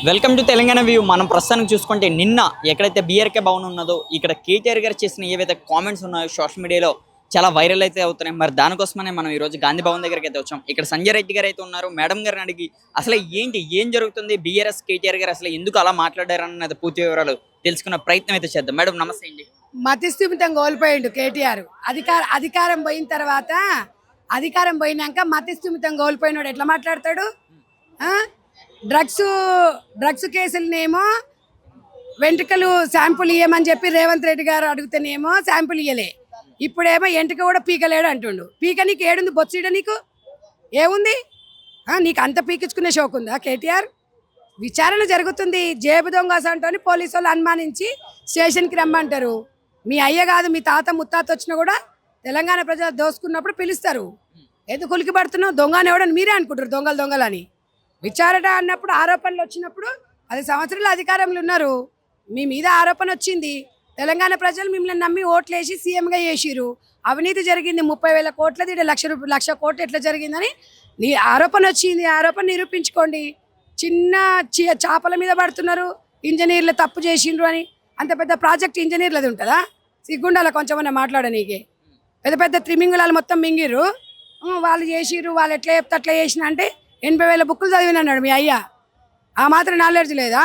Welcome to Telangana view. మనం ప్రస్తుతానికి చూసుకుంటే నిన్న ఎక్కడైతే బీఆర్కే భవన్ ఉన్నదో ఇక్కడ కేటీఆర్ గారు చేసిన ఏవైతే కామెంట్స్ ఉన్నాయో సోషల్ మీడియాలో చాలా వైరల్ అయితే అవుతున్నాయి. మరి దానికోసమనే మనం ఈరోజు గాంధీ భవన్ దగ్గరికి అయితే వచ్చాం. ఇక్కడ సంజయ్ రెడ్డి గారు అయితే ఉన్నారు. మేడం గారిని అడిగి అసలు ఏం జరుగుతుంది, బీఆర్ఎస్ కేటీఆర్ గారు అసలు ఎందుకు అలా మాట్లాడారన్నది పూర్తి వివరాలు తెలుసుకున్న ప్రయత్నం అయితే చేద్దాం. మేడం నమస్తే అండి. మతిస్థిమితం కోల్పోయిండు కేటీఆర్. అధికారం పోయిన తర్వాత అధికారం పోయినాక మతిస్థిమితం కోల్పోయినాడు ఎట్లా మాట్లాడతాడు? డ్రగ్స్ కేసులనేమో వెంట్రుకలు శాంపుల్ ఇయ్యమని చెప్పి రేవంత్ రెడ్డి గారు అడిగితేనేమో శాంపుల్ ఇయ్యలే. ఇప్పుడేమో ఎంట్రుక కూడా పీకలేడు అంటుండు. పీక నీకు ఏడుంది? బొచ్చిడ నీకు ఏముంది? నీకు అంత పీకించుకునే షోక్ ఉందా కేటీఆర్? విచారణ జరుగుతుంది. జేబు దొంగ అంటోని పోలీసు వాళ్ళు అనుమానించి స్టేషన్కి రమ్మంటారు. మీ అయ్య కాదు, మీ తాత ముత్తాత వచ్చినా కూడా తెలంగాణ ప్రజలు దోసుకున్నప్పుడు పిలుస్తారు. ఎందుకు ఉలికి పడుతున్నావు? దొంగని ఎవడని మీరే అనుకుంటారు, దొంగలని. విచారణ అన్నప్పుడు ఆరోపణలు వచ్చినప్పుడు 10 సంవత్సరాలు అధికారంలో ఉన్నారు, మీ మీద ఆరోపణ వచ్చింది. తెలంగాణ ప్రజలు మిమ్మల్ని నమ్మి ఓట్లేసి సీఎంగా చేసిరు. అవినీతి జరిగింది 30,000 కోట్లది, 1,00,000 కోట్లు ఎట్లా జరిగిందని నీ ఆరోపణ వచ్చింది. ఆరోపణ నిరూపించుకోండి. చిన్న చేపల మీద పడుతున్నారు, ఇంజనీర్లు తప్పు చేసిండ్రు అని. అంత పెద్ద ప్రాజెక్ట్ ఇంజనీర్లది ఉంటుందా? సిగ్గుండాల కొంచెమన్నా మాట్లాడనీకే. పెద్ద పెద్ద త్రిమింగులాలు మొత్తం మింగిర్రు, వాళ్ళు చేసిర్రు, వాళ్ళు ఎట్లా చెప్తే అట్లా చేసిన అంటే 80,000 బుక్కులు చదివినన్నాడు మీ అయ్యా. ఆ మాత్రం నాలెడ్జ్ లేదా?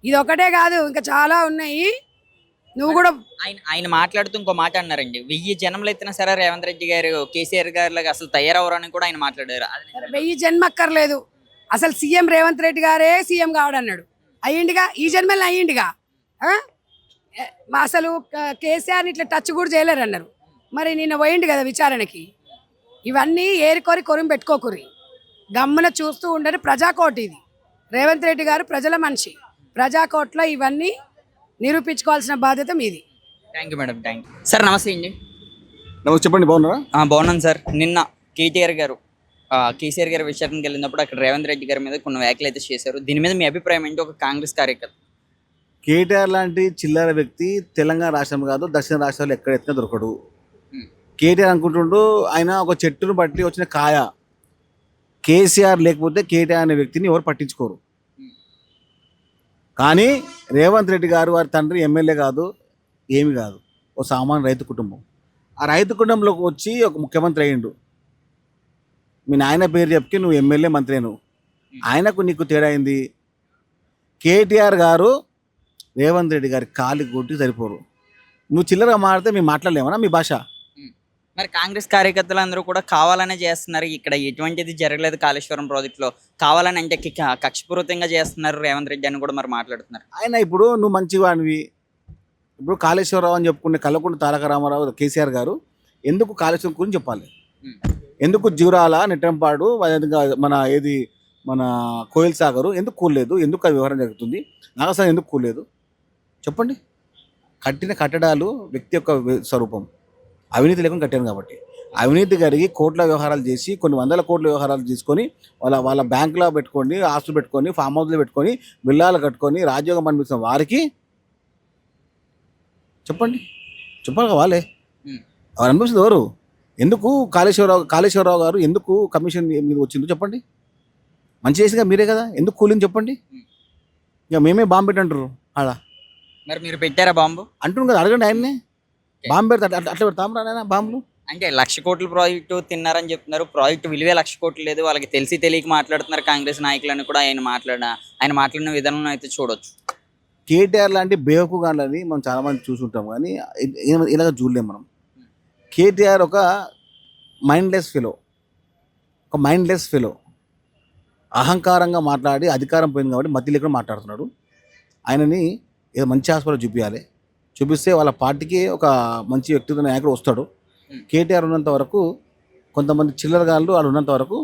ఇది ఒకటే కాదు, ఇంకా చాలా ఉన్నాయి. నువ్వు కూడా ఆయన మాట్లాడుతూ ఇంకో మాట అన్నారండి, 1000 జనంలో ఎత్తినా సరే రేవంత్ రెడ్డి గారు కేసీఆర్ గారు అసలు తయారవరని కూడా ఆయన మాట్లాడారు. 1000 జన్మ అక్కర్లేదు, అసలు సీఎం రేవంత్ రెడ్డి గారే సీఎం కావడన్నాడు. అయ్యిండిగా, ఈ జన్మలో అయ్యిండిగా. అసలు కేసీఆర్ని ఇట్లా టచ్ కూడా చేయలేరు అన్నారు. మరి నిన్న పోయిండు కదా విచారణకి. ఇవన్నీ ఏరికోరి కొరిమి పెట్టుకోకురి, గమ్మున చూస్తూ ఉండరు. ప్రజాకోట్ ఇది. రేవంత్ రెడ్డి గారు ప్రజల మనిషి. ప్రజాకోట్లో ఇవన్నీ నిరూపించుకోవాల్సిన బాధ్యత మీది. Thank you madam, thank you. Sir నమస్తే అండి. నమస్తే, చెప్పండి. బాగున్నారా? బాగున్నాను సార్. నిన్న కేసీఆర్ గారు విచారణకి వెళ్ళినప్పుడు అక్కడ రేవంత్ రెడ్డి గారి మీద కొన్ని వ్యాఖ్యలు అయితే చేశారు. దీని మీద మీ అభిప్రాయం ఏంటి? ఒక కాంగ్రెస్ కార్యకర్త కేటీఆర్ లాంటి చిల్లర వ్యక్తి తెలంగాణ రాష్ట్రం కాదు, దక్షిణ రాష్ట్రాలు ఎక్కడ ఎత్తినా దొరకడు. కేటీఆర్ అనుకుంటుండు ఆయన ఒక చెట్టును బట్టి వచ్చిన కాయ. కేసీఆర్ లేకపోతే కేటీఆర్ అనే వ్యక్తిని ఎవరు పట్టించుకోరు. కానీ రేవంత్ రెడ్డి గారు వారి తండ్రి ఎమ్మెల్యే కాదు, ఏమి కాదు, ఒక సామాన్య రైతు కుటుంబం. ఆ రైతు కుటుంబంలోకి వచ్చి ఒక ముఖ్యమంత్రి అయ్యిండు. మీ నాయన పేరు చెప్పి నువ్వు ఎమ్మెల్యే, మంత్రి నువ్వు. ఆయనకు నీకు తేడా అయింది. కేటీఆర్ గారు రేవంత్ రెడ్డి గారి కాలి కొట్టి సరిపోరు. నువ్వు చిల్లరగా మాట్లాడితే మేము మాట్లాడలేమన్నా మీ భాష? మరి కాంగ్రెస్ కార్యకర్తలు అందరూ కూడా కావాలనే చేస్తున్నారు. ఇక్కడ ఎటువంటిది జరగలేదు కాళేశ్వరం ప్రాజెక్టులో, కావాలని అంటే కక్షపూరితంగా చేస్తున్నారు రేవంత్ రెడ్డి అని కూడా మరి మాట్లాడుతున్నారు. ఆయన ఇప్పుడు నువ్వు మంచివాడివి, ఇప్పుడు కాళేశ్వరరావు అని చెప్పుకునే కల్వకుంట్ల తారక రామారావు కేసీఆర్ గారు ఎందుకు కాళేశ్వరం గురించి చెప్పాలి? ఎందుకు జీవరాల నెట్టంపాడు మన కోయిల్ సాగరు ఎందుకు కూలేదు? ఎందుకు అది వ్యవహారం జరుగుతుంది? నాగసాగర్ ఎందుకు కూలేదు? చెప్పండి. కట్టిన కట్టడాలు వ్యక్తి యొక్క స్వరూపం. అవినీతి లేకుండా కట్టాను కాబట్టి అవినీతి కలిగి కోట్ల వ్యవహారాలు చేసి కొన్ని 100 కోట్ల వ్యవహారాలు తీసుకొని వాళ్ళ బ్యాంకులో పెట్టుకొని, ఆస్తులు పెట్టుకొని, ఫామ్ హౌస్లో పెట్టుకొని, విల్లాలు కట్టుకొని రాజ్యోగం అనిపిస్తున్న వారికి చెప్పాలి వాళ్ళే ఎవరు అనిపిస్తుంది. ఎవరు ఎందుకు కాళేశ్వరరావు గారు ఎందుకు కమిషన్ మీద వచ్చిందో చెప్పండి. మంచి చేసిగా మీరే కదా, ఎందుకు కూలింది చెప్పండి. ఇక మేమే బాంబు పెట్టంటారు ఆడ. మరి మీరు పెట్టారా బాంబు అంటున్నాం కదా, అడగండి ఆయన్ని. బాంబు పెడతా అట్లా పెడతాం రా బాంబులు. అంటే 1,00,000 కోట్ల ప్రాజెక్టు తిన్నారని చెప్తున్నారు. ప్రాజెక్టు విలువే 1,00,000 కోట్లు లేదు. వాళ్ళకి తెలియక మాట్లాడుతున్నారు కాంగ్రెస్ నాయకులని కూడా. ఆయన మాట్లాడిన విధానం అయితే చూడొచ్చు. కేటీఆర్ లాంటి బేవకుగాళ్ళని మనం చాలా మంది చూసుంటాం, కానీ ఇలాగ చూడలేం మనం. కేటీఆర్ ఒక మైండ్లెస్ ఫెలో, అహంకారంగా మాట్లాడి అధికారం పోయింది కాబట్టి మధ్య లేకుండా మాట్లాడుతున్నాడు. ఆయనని ఏదో మంచి హాస్పిటల్ చూపిస్తే వాళ్ళ పార్టీకి ఒక మంచి వ్యక్తిగత నాయకుడు వస్తాడు. కేటీఆర్ ఉన్నంత వరకు, కొంతమంది చిల్లరగాళ్ళు వాళ్ళు ఉన్నంత వరకు,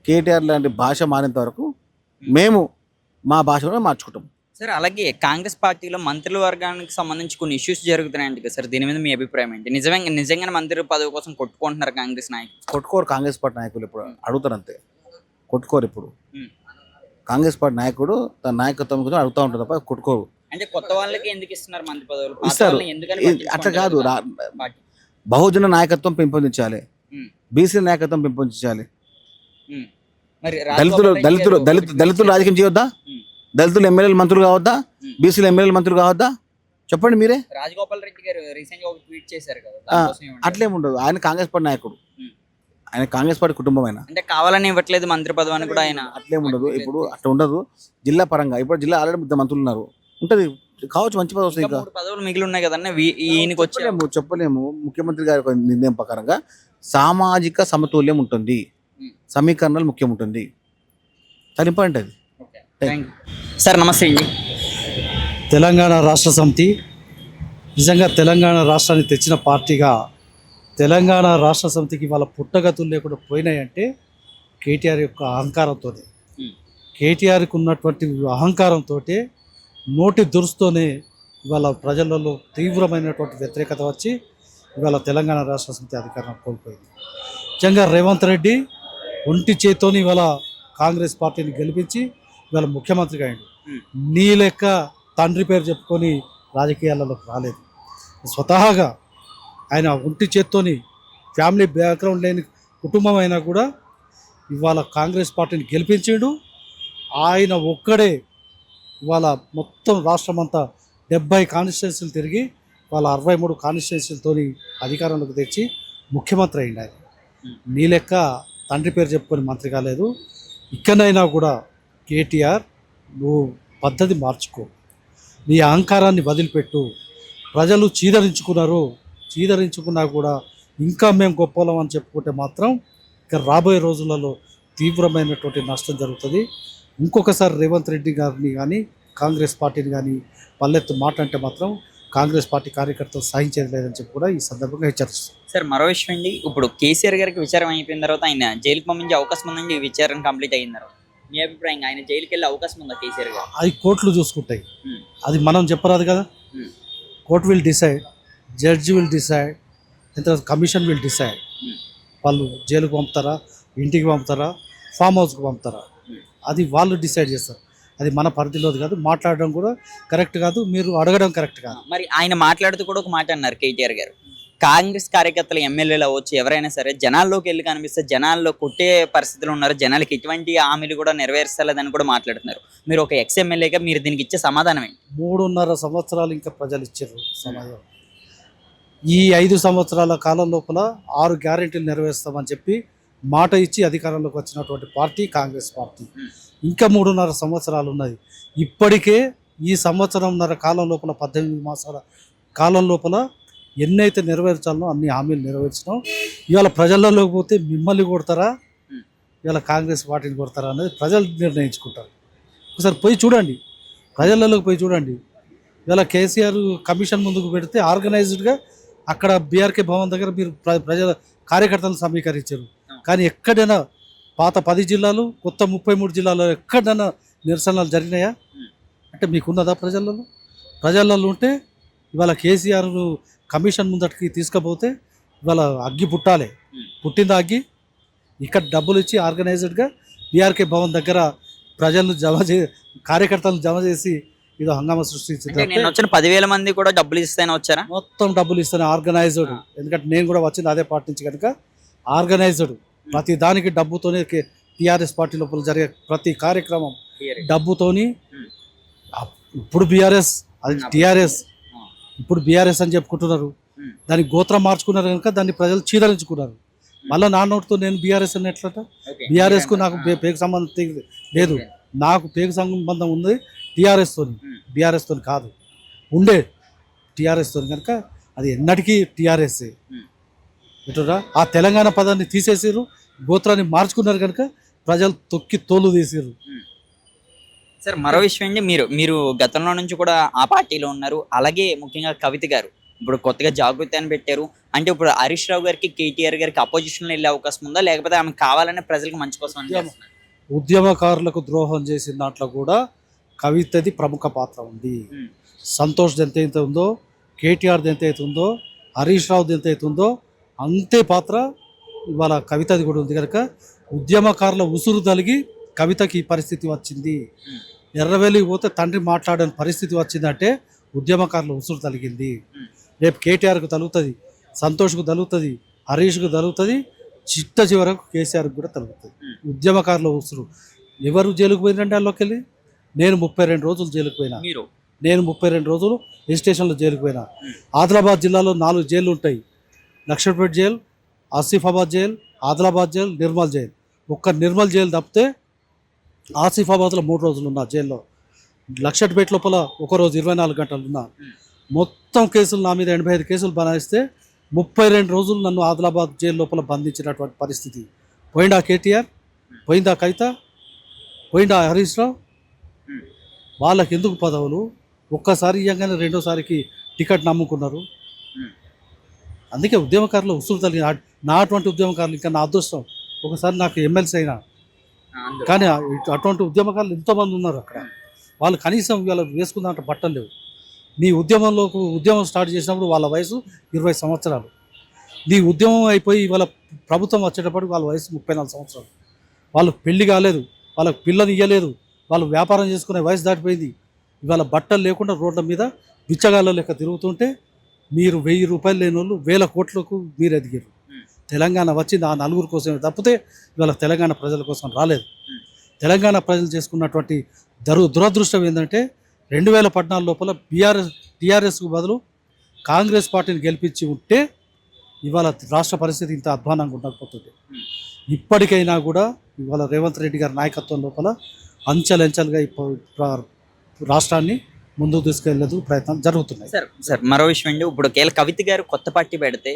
కేటీఆర్ లాంటి భాష మారేంత వరకు మేము మా భాషలో మార్చుకుంటాం. సార్ అలాగే కాంగ్రెస్ పార్టీలో మంత్రుల వర్గానికి సంబంధించి కొన్ని ఇష్యూస్ జరుగుతున్నాయండి కదా సార్, దీని మీద మీ అభిప్రాయం ఏంటి? నిజంగానే మంత్రి పదవి కోసం కొట్టుకుంటున్నారు కాంగ్రెస్ నాయకులు? కొట్టుకోరు కాంగ్రెస్ పార్టీ నాయకులు. ఇప్పుడు అడుగుతారు అంతే, కొట్టుకోరు. ఇప్పుడు కాంగ్రెస్ పార్టీ నాయకుడు తన నాయకత్వం కోసం అడుగుతూ ఉంటారు తప్ప కొట్టుకోరు. అంటే కొత్త వాళ్ళకి ఎందుకు ఇస్తున్నారు మంత్రి పదవులు? ఇస్తారు, అట్లా కాదు. బహుజన నాయకత్వం పెంపొందించాలి, బీసీ నాయకత్వం పెంపొందించాలి. మరి దళితులు దళితులు దళితు దళితులు రాజకీయం చేయొద్దా? దళితులు ఎమ్మెల్యేలు మంత్రులు కావద్దా? బీసీలు ఎమ్మెల్యేలు మంత్రులు కావద్దా? చెప్పండి మీరే. రాజగోపాల్ రెడ్డి గారు రీసెంట్ గా ఒక ట్వీట్ చేశారు కదా, ఆ, దానికోసం ఏమంటారు? అట్లేముండదు. ఆయన కాంగ్రెస్ పార్టీ నాయకుడు, ఆయన కాంగ్రెస్ పార్టీ కుటుంబం. ఆయన అంటే కావాలని ఇవ్వట్లేదు మంత్రి పదవి అని కూడా ఆయన అట్లేముండదు. ఇప్పుడు అట్లా ఉండదు. జిల్లా పరంగా ఇప్పుడు జిల్లా ఆల్రెడీ ముద్ద మంత్రులు ఉన్నారు, ఉంటది కావచ్చు, మంచి పదవి వస్తుంది. ఇంకా 3 పదవులు మిగిలి ఉన్నాయి కదన్న, ఈయనకి వచ్చే చెప్పలేము. ముఖ్యమంత్రి గారి ఒక నిర్ణయం ప్రకారంగా సామాజిక సమతుల్యం ఉంటుంది, సమీకరణలు ముఖ్యం ఉంటుంది. చాలా ఇంపార్టెంట్ అది. సార్ నమస్తే అండి. తెలంగాణ రాష్ట్ర సమితి నిజంగా తెలంగాణ రాష్ట్రాన్ని తెచ్చిన పార్టీగా తెలంగాణ రాష్ట్ర సమితికి వాళ్ళ పుట్టగతులు లేకుండా పోయినాయంటే కేటీఆర్ యొక్క అహంకారంతోనే. కేటీఆర్కి ఉన్నటువంటి అహంకారంతో నోటి దురుస్తోనే ఇవాళ ప్రజలలో తీవ్రమైనటువంటి వ్యతిరేకత వచ్చి ఇవాళ తెలంగాణ రాష్ట్ర సమితి అధికారం కోల్పోయింది. నిజంగా రేవంత్ రెడ్డి ఒంటి చేత్తోని ఇవాళ కాంగ్రెస్ పార్టీని గెలిపించి ఇవాళ ముఖ్యమంత్రిగా అయ్యాడు. నీ లెక్క తండ్రి పేరు చెప్పుకొని రాజకీయాలలోకి రాలేదు. స్వతహాగా ఆయన ఒంటి చేత్తోని ఫ్యామిలీ బ్యాక్గ్రౌండ్ లేని కుటుంబం అయినా కూడా ఇవాళ కాంగ్రెస్ పార్టీని గెలిపించాడు. ఆయన ఒక్కడే ఇవాళ మొత్తం రాష్ట్రం అంతా 70 కాన్స్టిట్యున్సీలు తిరిగి వాళ్ళ 63 కాన్స్టిట్యున్సీలతో అధికారంలోకి తెచ్చి ముఖ్యమంత్రి అయింది. ఆయన నీ లెక్క తండ్రి పేరు చెప్పుకొని మంత్రి కాలేదు. ఇక్కడైనా కూడా కేటీఆర్ నువ్వు పద్ధతి మార్చుకో, నీ అహంకారాన్ని వదిలిపెట్టు. ప్రజలు చీదరించుకున్నా కూడా ఇంకా మేము గొప్పలం అని చెప్పుకుంటే మాత్రం ఇక రాబోయే రోజులలో తీవ్రమైనటువంటి నష్టం జరుగుతుంది. ఇంకొకసారి రేవంత్ రెడ్డి గారిని కానీ కాంగ్రెస్ పార్టీని కానీ పల్లెత్తు మాట అంటే మాత్రం కాంగ్రెస్ పార్టీ కార్యకర్తలు సహించేది లేదని చెప్పి కూడా ఈ సందర్భంగా హెచ్చరిస్తారు. సార్ మరో విషయం అండి, ఇప్పుడు కేసీఆర్ గారికి విచారం అయిపోయిన తర్వాత ఆయన జైలుకి పంపించే అవకాశం ఉందండి. ఈ విచారణ కంప్లీట్ అయిన తర్వాత మీ అభిప్రాయం, ఆయన జైలుకి వెళ్ళే అవకాశం ఉందా కేసీఆర్ గారు? అది కోర్టులు చూసుకుంటాయి, అది మనం చెప్పరాదు కదా. Court will decide, judge will decide, తర్వాత కమిషన్ విల్ డిసైడ్. వాళ్ళు జైలుకు పంపుతారా, ఇంటికి పంపుతారా, ఫామ్ హౌస్కి పంపుతారా, అది వాళ్ళు డిసైడ్ చేస్తారు. అది మన పరిధిలోది కాదు. మాట్లాడడం కూడా కరెక్ట్ కాదు, మీరు అడగడం కరెక్ట్ కాదు. మరి ఆయన మాట్లాడుతూ కూడా ఒక మాట అన్నారు కేటీఆర్ గారు, కాంగ్రెస్ కార్యకర్తలు ఎమ్మెల్యేలు అవ్వచ్చు, ఎవరైనా సరే జనాల్లోకి వెళ్ళి కనిపిస్తే జనాల్లో కొట్టే పరిస్థితులు ఉన్నారు, జనాలకి ఎటువంటి హామీలు కూడా నెరవేర్చలేదని కూడా మాట్లాడుతున్నారు. మీరు ఒక ఎక్స్ ఎమ్మెల్యేగా మీరు దీనికి ఇచ్చే సమాధానం ఏంటి? 3.5 సంవత్సరాలు ఇంకా ప్రజలు ఇచ్చారు సమయం. ఈ 5 సంవత్సరాల కాలం లోపల 6 గ్యారెంటీలు నెరవేరుస్తామని చెప్పి మాట ఇచ్చి అధికారంలోకి వచ్చినటువంటి పార్టీ కాంగ్రెస్ పార్టీ. ఇంకా 3.5 సంవత్సరాలు ఉన్నది. ఇప్పటికే ఈ సంవత్సరంన్నర కాలం లోపల 18 మాసాల కాలం లోపల ఎన్నైతే నెరవేర్చాలనో అన్ని హామీలు నెరవేర్చినాం. ఇవాళ ప్రజల్లోకి పోతే మిమ్మల్ని కొడతారా, ఇవాళ కాంగ్రెస్ పార్టీని కొడతారా అనేది ప్రజలు నిర్ణయించుకుంటారు. ఒకసారి పోయి చూడండి, ప్రజలలోకి పోయి చూడండి. ఇవాళ కేసీఆర్ కమిషన్ ముందుకు పెడితే ఆర్గనైజ్డ్గా అక్కడ బీఆర్కే భవన్ దగ్గర మీరు ప్రజల కార్యకర్తలను సమీకరించారు. కానీ ఎక్కడైనా పాత 10 జిల్లాలు, కొత్త 33 జిల్లాలో ఎక్కడైనా నిరసనలు జరిగినాయా అంటే మీకున్నదా? ప్రజలలో ఉంటే ఇవాళ కేసీఆర్ కమిషన్ ముందటికి తీసుకుపోతే ఇవాళ అగ్గి పుట్టాలి. పుట్టిందా అగ్గి? ఇక్కడ డబ్బులు ఇచ్చి ఆర్గనైజ్డ్గా బీఆర్కే భవన్ దగ్గర ప్రజలను కార్యకర్తలను జమ చేసి ఇది హంగామా సృష్టించింది. నేను వచ్చిన 10,000 మంది కూడా డబ్బులు ఇస్తేనే వచ్చారా? మొత్తం డబ్బులు ఇస్తాను ఆర్గనైజ్డ్. ఎందుకంటే నేను కూడా వచ్చింది అదే పార్టీ నుంచి కనుక ఆర్గనైజ్డ్. ప్రతి దానికి డబ్బుతోనే టీఆర్ఎస్ పార్టీ లోపల జరిగే ప్రతి కార్యక్రమం డబ్బుతోని. ఇప్పుడు బీఆర్ఎస్, అది టీఆర్ఎస్. ఇప్పుడు బీఆర్ఎస్ అని చెప్పుకుంటున్నారు, దానికి గోత్రం మార్చుకున్నారు కనుక దాన్ని ప్రజలు చీదరించుకున్నారు. మళ్ళీ నా నోటితో నేను బీఆర్ఎస్ అని ఎట్లట? బీఆర్ఎస్కు నాకు పేగు సంబంధం లేదు. నాకు పేగు సంబంధం ఉంది టీఆర్ఎస్తోని, బీఆర్ఎస్తో కాదు. ఉండే టీఆర్ఎస్తో కనుక అది ఎన్నటికీ టీఆర్ఎస్ఏ. ఎటురా ఆ తెలంగాణ పదాన్ని తీసేసారు, గోత్రాన్ని మార్చుకున్నారు కనుక ప్రజలు తొక్కి తోలు తీసారు. సార్ మరో విషయం అండి, మీరు గతంలో నుంచి కూడా ఆ పార్టీలో ఉన్నారు. అలాగే ముఖ్యంగా కవిత గారు ఇప్పుడు కొత్తగా జాగృతి అని పెట్టారు. అంటే ఇప్పుడు హరీష్ రావు గారికి కేటీఆర్ గారికి అపోజిషన్లో వెళ్ళే అవకాశం ఉందా, లేకపోతే ఆమె కావాలనే ప్రజలకు మంచి కోసం అని చేస్తున్నారు? ఉద్యమకారులకు ద్రోహం చేసిన దాంట్లో కూడా కవితది ప్రముఖ పాత్ర ఉంది. సంతోష్ది ఎంత ఉందో, కేటీఆర్ది ఎంత ఉందో, హరీష్ రావుది ఎంత ఉందో అంతే పాత్ర ఇవాళ కవితది కూడా ఉంది. కనుక ఉద్యమకారుల ఉసురు తలిగి కవితకి ఈ పరిస్థితి వచ్చింది. ఎర్రవెల్లికి పోతే తండ్రి మాట్లాడని పరిస్థితి వచ్చిందంటే ఉద్యమకారుల ఉసురు తలిగింది. రేపు కేటీఆర్కు తలుగుతుంది, సంతోష్కు తలుగుతుంది, హరీష్కు తలుగుతుంది, చిట్ట చివరకు కేసీఆర్ కూడా తలుగుతుంది. ఉద్యమకారుల ఉసురు ఎవరు జైలుకు పోయినంటే వాళ్ళకి వెళ్ళి నేను 32 రోజులు జైలుకు పోయినా. మీరు నేను 32 రోజులు హిల్ స్టేషన్లో జైలుకు పోయినా. ఆదిలాబాద్ జిల్లాలో 4 జైలు ఉంటాయి. Lakshapet jail, Asifabad jail, Adilabad jail, Nirmal jail. ఒక్క నిర్మల్ జైలు తప్పితే ఆసిఫాబాద్లో 3 రోజులు ఉన్నా జైల్లో. లక్షపేట లోపల ఒకరోజు 24 గంటలు ఉన్నా. మొత్తం కేసులు నా మీద 85 కేసులు బనాయిస్తే 32 రోజులు నన్ను ఆదిలాబాద్ జైలు లోపల బంధించినటువంటి పరిస్థితి. పోయిందా కేటీఆర్, పోయిందా కవిత, పోయిందా హరీష్ రావు? వాళ్ళకి ఎందుకు పదవులు? ఒక్కసారి ఇవ్వగానే రెండోసారికి టికెట్ నమ్ముకున్నారు. అందుకే ఉద్యమకారులు ఉసురు తల్లి. నా అటువంటి ఉద్యమకారులు ఇంకా నా అదృష్టం ఒకసారి నాకు ఎమ్మెల్సీ అయినా. కానీ అటువంటి ఉద్యమకారులు ఎంతోమంది ఉన్నారు అక్కడ. వాళ్ళు కనీసం ఇవాళ వేసుకున్నట్టు బట్టలు లేవు. నీ ఉద్యమం స్టార్ట్ చేసినప్పుడు వాళ్ళ వయసు 20 సంవత్సరాలు. నీ ఉద్యమం అయిపోయి ఇవాళ ప్రభుత్వం వచ్చేటప్పటికి వాళ్ళ వయసు 34 సంవత్సరాలు. వాళ్ళకు పెళ్లి కాలేదు, వాళ్ళకు పిల్లని ఇవ్వలేదు, వాళ్ళు వ్యాపారం చేసుకునే వయసు దాటిపోయింది. ఇవాళ బట్టలు లేకుండా రోడ్ల మీద బిచ్చగాళ్ళ లెక్క తిరుగుతుంటే మీరు 1000 రూపాయలు లేని వాళ్ళు 1000 కోట్లకు మీరు ఎదిగారు. తెలంగాణ వచ్చింది ఆ నలుగురు కోసమే తప్పితే ఇవాళ తెలంగాణ ప్రజల కోసం రాలేదు. తెలంగాణ ప్రజలు చేసుకున్నటువంటి దురదృష్టం ఏంటంటే 2014 లోపల టీఆర్ఎస్కు బదులు కాంగ్రెస్ పార్టీని గెలిపించి ఉంటే ఇవాళ రాష్ట్ర పరిస్థితి ఇంత అధ్వానంగా ఉండకపోతుంది. ఇప్పటికైనా కూడా ఇవాళ రేవంత్ రెడ్డి గారి నాయకత్వం లోపల అంచెలంచెలుగా రాష్ట్రాన్ని ముందుకు తీసుకెళ్లేందుకు ప్రయత్నం జరుగుతున్నాయి. సార్ మరో విషయం అండి, ఇప్పుడు కేవలం కవిత గారు కొత్త పార్టీ పెడితే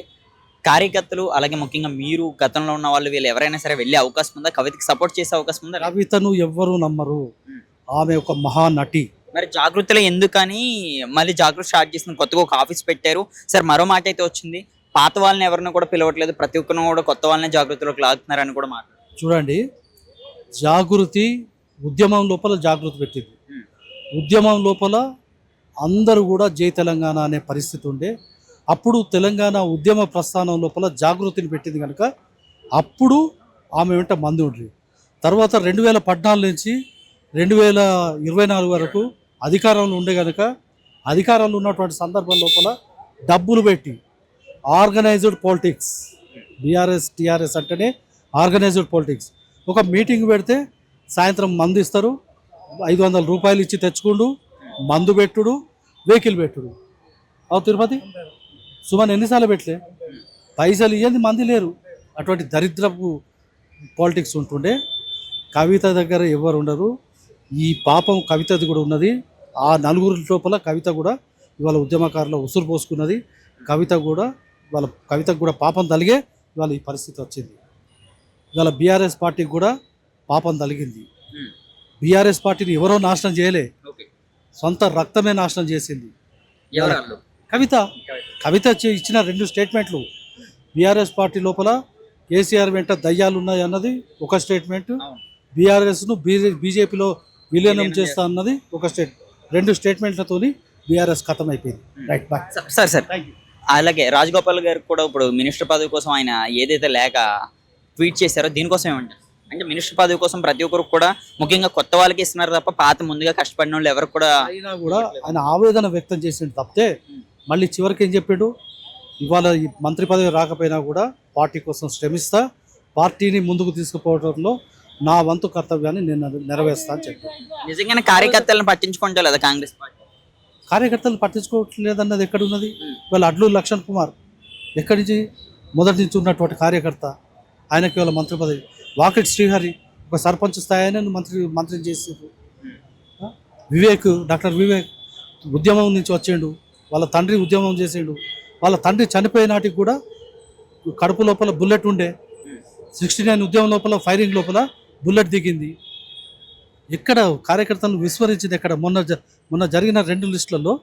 కార్యకర్తలు అలాగే ముఖ్యంగా మీరు గతంలో ఉన్న వాళ్ళు వీళ్ళు ఎవరైనా సరే వెళ్ళే అవకాశం ఉందా? కవితకి సపోర్ట్ చేసే అవకాశం ఉందా? కవితను ఎవ్వరూ నమ్మరు. ఆమె ఒక మహానటి. మరి జాగృతిలో ఎందుకని మళ్ళీ జాగృతి స్టార్ట్ చేసిన కొత్తగా ఒక ఆఫీస్ పెట్టారు. సార్ మరో మాట అయితే వచ్చింది, పాత వాళ్ళని ఎవరిని కూడా పిలవట్లేదు, ప్రతి ఒక్కరిని కూడా కొత్త వాళ్ళని జాగృతిలోకి లాగుతున్నారని కూడా మాట్లాడారు. చూడండి, జాగృతి ఉద్యమం లోపల జాగృతి పెట్టింది. ఉద్యమం లోపల అందరూ కూడా జై తెలంగాణ అనే పరిస్థితి ఉండే. అప్పుడు తెలంగాణ ఉద్యమ ప్రస్థానం లోపల జాగృతిని పెట్టింది కనుక అప్పుడు ఆమె వెంట మంది ఉండ్రి. తర్వాత 2014 నుంచి 2024 వరకు అధికారంలో ఉండే కనుక అధికారంలో ఉన్నటువంటి సందర్భం లోపల డబ్బులు పెట్టి ఆర్గనైజ్డ్ పాలిటిక్స్, బీఆర్ఎస్ టీఆర్ఎస్ అంటేనే ఆర్గనైజ్డ్ పాలిటిక్స్. ఒక మీటింగ్ పెడితే సాయంత్రం మందు ఇస్తారు, 500 రూపాయలు ఇచ్చి తెచ్చుకుండు, మందు పెట్టుడు, వెహికల్ పెట్టుడు. అవు తిరుపతి సుమన్ ఎన్నిసార్లు పెట్టలే, పైసలు ఇవ్వండి మంది లేరు. అటువంటి దరిద్రపు పాలిటిక్స్ ఉంటుండే. కవిత దగ్గర ఎవరు ఉండరు. ఈ పాపం కవితది కూడా ఉన్నది. ఆ నలుగురి లోపల కవిత కూడా ఇవాళ ఉద్యమకారులు ఉసురు పోసుకున్నది. కవితకు కూడా పాపం తలిగే ఇవాళ ఈ పరిస్థితి వచ్చింది. ఇవాళ బీఆర్ఎస్ పార్టీకి కూడా పాపం తలిగింది. బీఆర్ఎస్ పార్టీని ఎవరో నాశనం చేయలే, సొంత రక్తమే నాశనం చేసింది కవిత ఇచ్చిన 2 స్టేట్మెంట్లు. బీఆర్ఎస్ పార్టీ లోపల కేసీఆర్ వెంట దయ్యాలు ఉన్నాయి అన్నది ఒక స్టేట్మెంట్, బీఆర్ఎస్ను బీజేపీలో విలీనం చేస్తా అన్నది ఒక 2 స్టేట్మెంట్లతోని బీఆర్ఎస్ ఖతం అయిపోయింది. రైట్ బాయ్ సార్ అలాగే రాజగోపాల్ గారు కూడా ఇప్పుడు మినిస్టర్ పదవి కోసం ఆయన ఏదైతే లేక ట్వీట్ చేశారో దీనికోసం ఏమంటారు? అంటే మినిస్టర్ పదవి కోసం ప్రతి ఒక్కరు కూడా ముఖ్యంగా కొత్త వాళ్ళకి ఇస్తున్నారు తప్ప పాత ముందుగా కష్టపడిన వాళ్ళు ఎవరు కూడా అయినా కూడా ఆయన ఆవేదన వ్యక్తం చేసిండు తప్పితే మళ్ళీ చివరికి ఏం చెప్పాడు, ఇవాళ ఈ మంత్రి పదవి రాకపోయినా కూడా పార్టీ కోసం శ్రమిస్తా, పార్టీని ముందుకు తీసుకుపోవడంలో నా వంతు కర్తవ్యాన్ని నేను నెరవేరుస్తా అని చెప్పాను. నిజంగానే కార్యకర్తలను పట్టించుకుంటా లేదా కాంగ్రెస్ పార్టీ? కార్యకర్తలు పట్టించుకోవట్లేదన్నది ఎక్కడున్నది? ఇవాళ అడ్లూరు లక్ష్మణ్ కుమార్ ఎక్కడి నుంచి మొదటి నుంచి ఉన్నటువంటి కార్యకర్త, ఆయనకి ఇవాళ మంత్రి పదవి. వాకిట్ శ్రీహరి ఒక సర్పంచ్ స్థాయిని మంత్రిని చేసారు. డాక్టర్ వివేక్ ఉద్యమం నుంచి వచ్చిండు, వాళ్ళ తండ్రి ఉద్యమం చేసిండు. వాళ్ళ తండ్రి చనిపోయే నాటికి కూడా కడుపు లోపల బుల్లెట్ ఉండే. 69 ఉద్యమం లోపల ఫైరింగ్ లోపల బుల్లెట్ దిగింది. ఎక్కడ కార్యకర్తలను విస్మరించింది ఎక్కడ? మొన్న జరిగిన 2 లిస్టులలో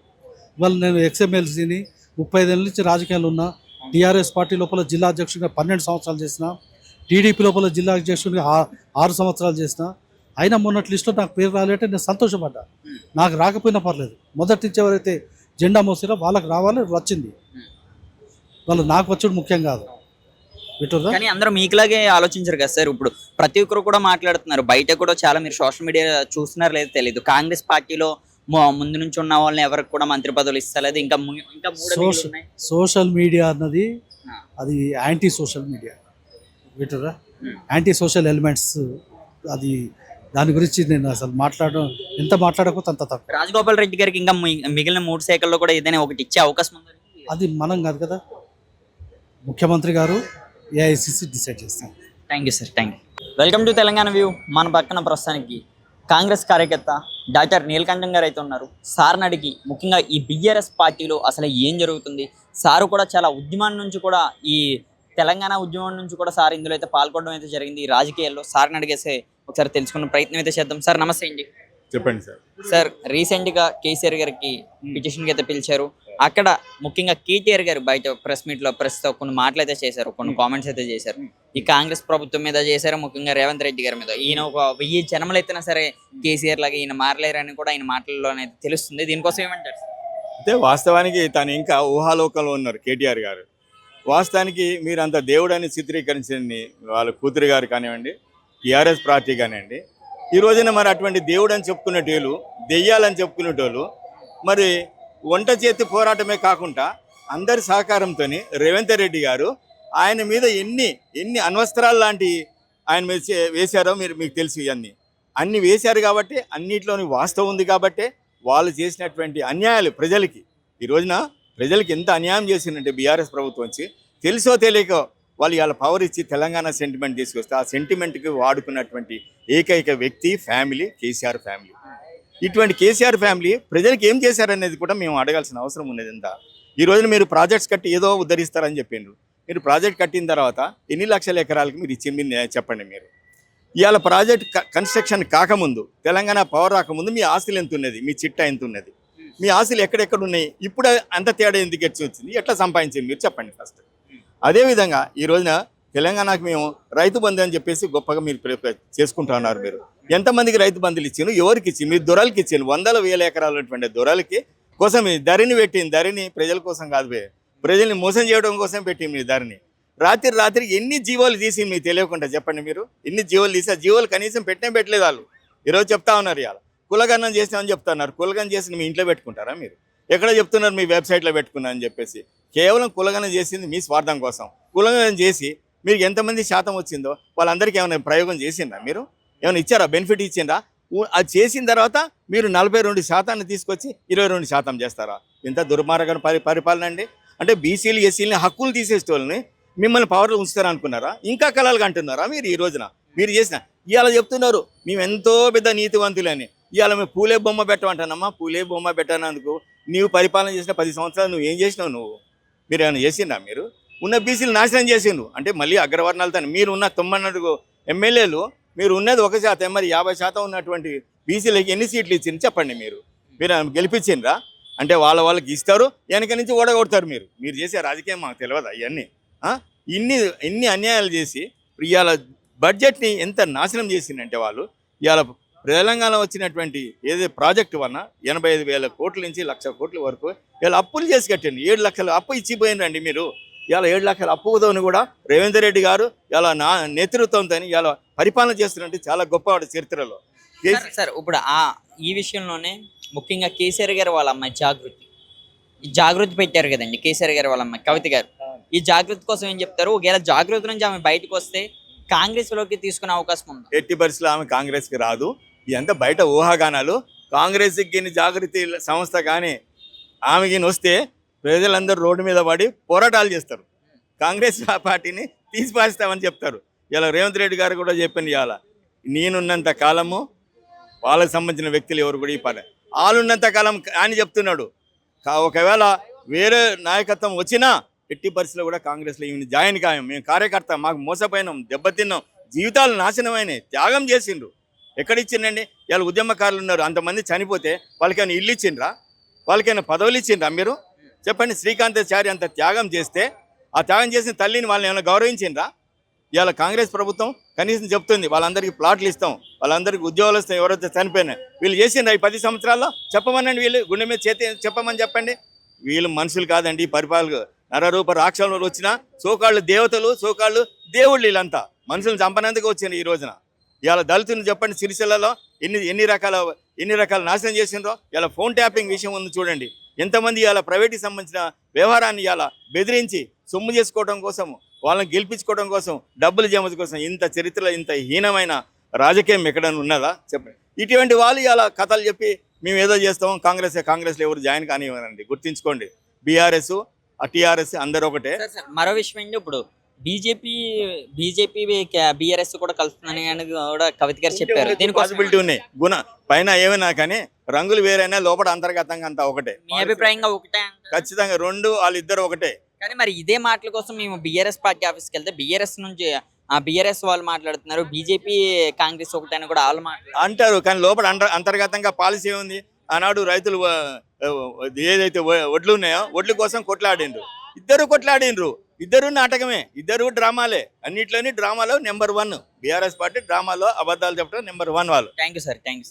ఇవాళ నేను ఎక్స్ఎమ్మెల్సీని 35 ఏళ్ళ నుంచి రాజకీయాలు ఉన్నా, టీఆర్ఎస్ పార్టీ లోపల జిల్లా అధ్యక్షుడిగా 12 సంవత్సరాలు చేసిన, టీడీపీ లోపల జిల్లా అధ్యక్షుడిగా 6 సంవత్సరాలు చేసిన. అయినా మొన్నటి లిస్టులో నాకు పేరు రాలేటే నేను సంతోషపడ్డా. నాకు రాకపోయినా పర్లేదు, మొదటి నుంచి ఎవరైతే జెండా మోసారో వాళ్ళకి రావాలి, వచ్చింది. వాళ్ళు నాకు వచ్చాడు ముఖ్యం కాదు. కానీ అందరూ మీకులాగే ఆలోచించారు కదా సార్. ఇప్పుడు ప్రతి ఒక్కరు కూడా మాట్లాడుతున్నారు, బయట కూడా చాలా మీరు సోషల్ మీడియా చూస్తున్నారో లేదో తెలియదు, కాంగ్రెస్ పార్టీలో ముందు నుంచి ఉన్న వాళ్ళని ఎవరికి కూడా మంత్రి పదవులు ఇస్తలేదు. ఇంకా సోషల్ మీడియా అన్నది అది యాంటీ సోషల్ మీడియా. వింటురా యాంటీ సోషల్ ఎలిమెంట్స్ అది దాని గురించి నేను అసలు ఎంత మాట్లాడకపోతే అంత తక్కువ. రాజగోపాల్ రెడ్డి గారికి ఇంకా మిగిలిన 3 శాఖల్లో కూడా ఏదైనా ఒకటి ఇచ్చే అవకాశం ఉంది. అది మనం కాదు కదా, ముఖ్యమంత్రి గారు ఏఐసిసి డిసైడ్ చేస్తారు. Thank you sir, thank you. Welcome to Telangana view. మన పక్కన ప్రస్తుతానికి కాంగ్రెస్ కార్యకర్త డాక్టర్ నీలకంఠం గారు అయితే ఉన్నారు. సార్ని అడిగి ముఖ్యంగా ఈ బీఆర్ఎస్ పార్టీలో అసలు ఏం జరుగుతుంది, సారు కూడా చాలా ఉద్యమం నుంచి కూడా ఈ తెలంగాణ ఉద్యమం నుంచి కూడా సార్ ఇందులో అయితే పాల్గొనడం అయితే జరిగింది. ఈ రాజకీయాల్లో సార్ని అడిగేసే ఒకసారి తెలుసుకున్న ప్రయత్నం అయితే చేద్దాం. సార్ నమస్తే అండి. చెప్పండి సార్. సార్ రీసెంట్గా కేసీఆర్ గారికి పిటిషన్కి అయితే పిలిచారు. అక్కడ ముఖ్యంగా కేటీఆర్ గారు బయట ప్రెస్ మీట్లో ప్రెస్తో కొన్ని మాటలు అయితే చేశారు, కొన్ని కామెంట్స్ అయితే చేశారు. ఈ కాంగ్రెస్ ప్రభుత్వం మీద చేశారు, ముఖ్యంగా రేవంత్ రెడ్డి గారి మీద. ఈయన ఒక 1000 జన్మలు ఎత్తినా సరే కేసీఆర్ లాగా ఈయన మారలేరని కూడా ఆయన మాటల్లోనే తెలుస్తుంది. దీనికోసం ఏమంటారు? అయితే వాస్తవానికి తను ఇంకా ఊహాలోకంలో ఉన్నారు కేటీఆర్ గారు. వాస్తవానికి మీరు అంత దేవుడని చిత్రీకరించింది వాళ్ళ కూతురు గారు కానివ్వండి, టీఆర్ఎస్ పార్టీ కానివ్వండి. ఈ రోజున మరి అటువంటి దేవుడు అని చెప్పుకునేటోళ్ళు, దెయ్యాలని చెప్పుకునేటోళ్ళు మరి వంట చేతి పోరాటమే కాకుండా అందరి సహకారంతో రేవంత్ రెడ్డి గారు ఆయన మీద ఎన్ని అణ్వస్త్రాలు లాంటి ఆయన మీద వేశారో మీకు తెలుసు. అన్ని వేశారు కాబట్టి అన్నిట్లోని వాస్తవం ఉంది కాబట్టి వాళ్ళు చేసినటువంటి అన్యాయాలు ప్రజలకి ఈ రోజున ప్రజలకి ఎంత అన్యాయం చేసిందంటే బీఆర్ఎస్ ప్రభుత్వం వచ్చి తెలుసో తెలియకో వాళ్ళు ఇవాళ పవర్ ఇచ్చి తెలంగాణ సెంటిమెంట్ తీసుకొస్తే ఆ సెంటిమెంట్కి వాడుకున్నటువంటి ఏకైక వ్యక్తి ఫ్యామిలీ కేసీఆర్ ఫ్యామిలీ. ఇటువంటి కేసీఆర్ ఫ్యామిలీ ప్రజలకు ఏం చేశారనేది కూడా మేము అడగాల్సిన అవసరం ఉన్నది. ఎంత ఈ రోజున మీరు ప్రాజెక్ట్స్ కట్టి ఏదో ఉద్ధరిస్తారని చెప్పిండ్రు. మీరు ప్రాజెక్ట్ కట్టిన తర్వాత ఎన్ని లక్షల ఎకరాలకి మీరు ఇచ్చింది చెప్పండి. మీరు ఇవాళ ప్రాజెక్ట్ కన్స్ట్రక్షన్ కాకముందు, తెలంగాణ పవర్ రాకముందు మీ ఆస్తులు ఎంత ఉన్నది, మీ చిట్టా ఎంత ఉన్నది, మీ ఆస్తులు ఎక్కడెక్కడ ఉన్నాయి, ఇప్పుడు అంత తేడా ఎందుకు వచ్చింది, ఎట్లా సంపాదించింది మీరు చెప్పండి ఫస్ట్. అదేవిధంగా ఈ రోజున తెలంగాణకు మేము రైతు బంధు అని చెప్పేసి గొప్పగా మీరు చేసుకుంటా ఉన్నారు. మీరు ఎంతమందికి రైతు బంధులు ఇచ్చారు, ఎవరికి ఇచ్చి మీరు దొరలకి ఇచ్చారు. 100,000 ఎకరాలు ఉన్నటువంటి దొరలకి కోసం ధరని పెట్టింది. ధరని ప్రజల కోసం కాదు, ప్రజల్ని మోసం చేయడం కోసం పెట్టింది మీ ధరని. రాత్రి ఎన్ని జీవాలు తీసి మీకు తెలియకుండా చెప్పండి. మీరు ఎన్ని జీవాలు తీసి ఆ జీవాలు కనీసం పెట్టలేదు వాళ్ళు. ఈరోజు చెప్తా ఉన్నారు ఇవాళ కులగన్నం చేసినామని చెప్తున్నారు. కులగన్నం చేసి మీ ఇంట్లో పెట్టుకుంటారా? మీరు ఎక్కడ చెప్తున్నారు మీ వెబ్సైట్లో పెట్టుకున్నా అని చెప్పేసి. కేవలం కులగన్నం చేసింది మీ స్వార్థం కోసం. కులగన్నం చేసి మీరు ఎంతమంది శాతం వచ్చిందో వాళ్ళందరికీ ఏమైనా ప్రయోగం చేసిందా? మీరు ఏమైనా ఇచ్చారా, బెనిఫిట్ ఇచ్చిందా? అది చేసిన తర్వాత మీరు 42% తీసుకొచ్చి 22% చేస్తారా? ఇంత దుర్మార్గం పరిపాలన అండి. అంటే బీసీలు ఎస్సీలని హక్కులు తీసేసేటోళ్ళని మిమ్మల్ని పవర్లో ఉంచుతారా అనుకున్నారా? ఇంకా కలలుగా అంటున్నారా మీరు? ఈ రోజున మీరు చేసిన ఇవాళ చెప్తున్నారు మేము ఎంతో పెద్ద నీతివంతులని. ఇవాళ మేము పూలే బొమ్మ పెట్టమంటానమ్మా. పూలే బొమ్మ పెట్టానందుకు నీవు పరిపాలన చేసిన 10 సంవత్సరాలు నువ్వు ఏం చేసినావు? మీరు ఏమైనా చేసిందా? మీరు ఉన్న బీసీలు నాశనం చేసిండ్రు. అంటే మళ్ళీ అగ్రవర్ణాలతో మీరు ఉన్న 94 ఎమ్మెల్యేలు మీరు ఉన్నది 1%, మరి 50% ఉన్నటువంటి బీసీలకి ఎన్ని సీట్లు ఇచ్చింది చెప్పండి. మీరు గెలిపించిండ్రా? అంటే వాళ్ళకి ఇస్తారు, వెనక నుంచి ఓడగొడతారు. మీరు చేసే రాజకీయం మాకు తెలియదా? ఇన్ని అన్యాయాలు చేసి ఇవాళ బడ్జెట్ని ఎంత నాశనం చేసిందంటే వాళ్ళు ఇవాళ తెలంగాణ వచ్చినటువంటి ఏదైతే ప్రాజెక్టు వల్ల 85,000 కోట్ల నుంచి 1,00,000 కోట్ల వరకు ఇవాళ అప్పులు చేసి కట్టండి. 7 లక్షలు అప్పు ఇచ్చిపోయినండి మీరు. ఇవాళ 7 లక్షల అప్పుతో కూడా రేవంత్ రెడ్డి గారు ఇలా నేతృత్వంతో ఇలా పరిపాలన చేస్తున్నట్టు చాలా గొప్పవాడు చరిత్రలో. సార్ ఇప్పుడు ఈ విషయంలోనే ముఖ్యంగా కేసీఆర్ గారు వాళ్ళ అమ్మాయి జాగృతి పెట్టారు కదండి. కేసీఆర్ గారు వాళ్ళ అమ్మాయి కవిత గారు ఈ జాగృతి కోసం ఏం చెప్తారు? ఒకవేళ జాగృతి నుంచి ఆమె బయటకు వస్తే కాంగ్రెస్ లోకి తీసుకునే అవకాశం ఉంది? ఎట్టి పరిస్థితుల్లో ఆమె కాంగ్రెస్కి రాదు. ఇదంతా బయట ఊహాగానాలు. కాంగ్రెస్కి జాగృతి సంస్థ కానీ ఆమెకి వస్తే ప్రజలందరూ రోడ్డు మీద పడి పోరాటాలు చేస్తారు. కాంగ్రెస్ పార్టీని తీసిపారేస్తామని చెప్తారు. ఇలా రేవంత్ రెడ్డి గారు కూడా చెప్పింది, ఇవాళ నేనున్నంత కాలము వాళ్ళకి సంబంధించిన వ్యక్తులు ఎవరు కూడా ఈ పని వాళ్ళున్నంత కాలం అని చెప్తున్నాడు. ఒకవేళ వేరే నాయకత్వం వచ్చినా ఎట్టి పరిస్థితుల్లో కూడా కాంగ్రెస్లో ఈమెను జాయిన్ కాయం. మేము కార్యకర్త, మాకు మోసపోయినాం, దెబ్బతిన్నాం, జీవితాలు నాశనమైనాయి, త్యాగం చేసిండ్రు. ఎక్కడిచ్చిండండి? ఇవాళ ఉద్యమకారులు ఉన్నారు, అంతమంది చనిపోతే వాళ్ళకైనా ఇల్లు ఇచ్చిండ్రా? వాళ్ళకైనా పదవులు ఇచ్చిండ్రా? మీరు చెప్పండి. శ్రీకాంతాచారి అంత త్యాగం చేస్తే ఆ త్యాగం చేసిన తల్లిని వాళ్ళని ఏమైనా గౌరవించిండ్రా? ఇవాళ కాంగ్రెస్ ప్రభుత్వం కనీసం చెప్తుంది వాళ్ళందరికీ ప్లాట్లు ఇస్తాం, వాళ్ళందరికీ ఉద్యోగాలు ఇస్తాం ఎవరైతే చనిపోయినా. వీళ్ళు చేసిండ్రా ఈ 10 సంవత్సరాల్లో? చెప్పమనండి. వీళ్ళు గుండె మీద చేతి చెప్పమని చెప్పండి. వీళ్ళు మనుషులు కాదండి, పరిపాలన నరరూప రాక్షసులు వచ్చిన సోకాళ్ళు దేవతలు, సోకాళ్ళు దేవుళ్ళు. వీళ్ళంతా మనుషులను చంపనందుకు వచ్చింది. ఈ రోజున ఇవాళ దళితులను చెప్పండి, సిరిసిల్లలో ఎన్ని రకాల నాశనం చేసిండ్రో. ఇలా ఫోన్ ట్యాపింగ్ విషయం ఉంది చూడండి. ఎంతమంది ఇవాళ ప్రైవేట్కి సంబంధించిన వ్యవహారాన్ని ఇవాళ బెదిరించి సొమ్ము చేసుకోవడం కోసము వాళ్ళని గెలిపించుకోవడం కోసం, డబ్బులు జమ కోసం ఇంత చరిత్రలో ఇంత హీనమైన రాజకీయం ఎక్కడైనా ఉన్నదా చెప్పండి. ఇటువంటి వాళ్ళు ఇలా కథలు చెప్పి మేము ఏదో చేస్తాం, కాంగ్రెస్లో ఎవరు జాయిన్ కానివ్వరండి. గుర్తించుకోండి, బీఆర్ఎస్ టీఆర్ఎస్ అందరూ ఒకటే. సార్ మరో విషయం ఏంటి, ఇప్పుడు బీజేపీ బీఆర్ఎస్ కూడా కలుస్తుందని అని కూడా కవిత గారు చెప్పారు. దీనికి పాసిబిలిటీ ఉన్నాయి. పైన ఏమైనా కానీ రంగులు వేరైనా లోపల అంతర్గతంగా అంతా ఒకటే. మీ అభిప్రాయంగా ఒకటే అంటారా? ఖచ్చితంగా వాళ్ళిద్దరు ఒకటే. కానీ మరి ఇదే మాటల కోసం మేము బీఆర్ఎస్ పార్టీ ఆఫీస్కి వెళ్తే బీఆర్ఎస్ నుంచి బీఆర్ఎస్ వాళ్ళు మాట్లాడుతున్నారు, బీజేపీ కాంగ్రెస్ ఒకటే అని కూడా వాళ్ళు మాట్లాడుతున్నారు అంటారు. కానీ లోపల అంతర్గతంగా పాలసీ ఉంది. ఆనాడు రైతులు ఏదైతే వడ్లు ఉన్నాయో వడ్ల కోసం కొట్లాడిండ్రు, ఇద్దరు నాటకమే, ఇద్దరు డ్రామాలే. అన్నిట్లోని డ్రామాలో నెంబర్ 1 బీఆర్ఎస్ పార్టీ. డ్రామాలో అబద్ధాలు చెప్పడం నెంబర్ 1 వాళ్ళు. Thank you sir, thank you.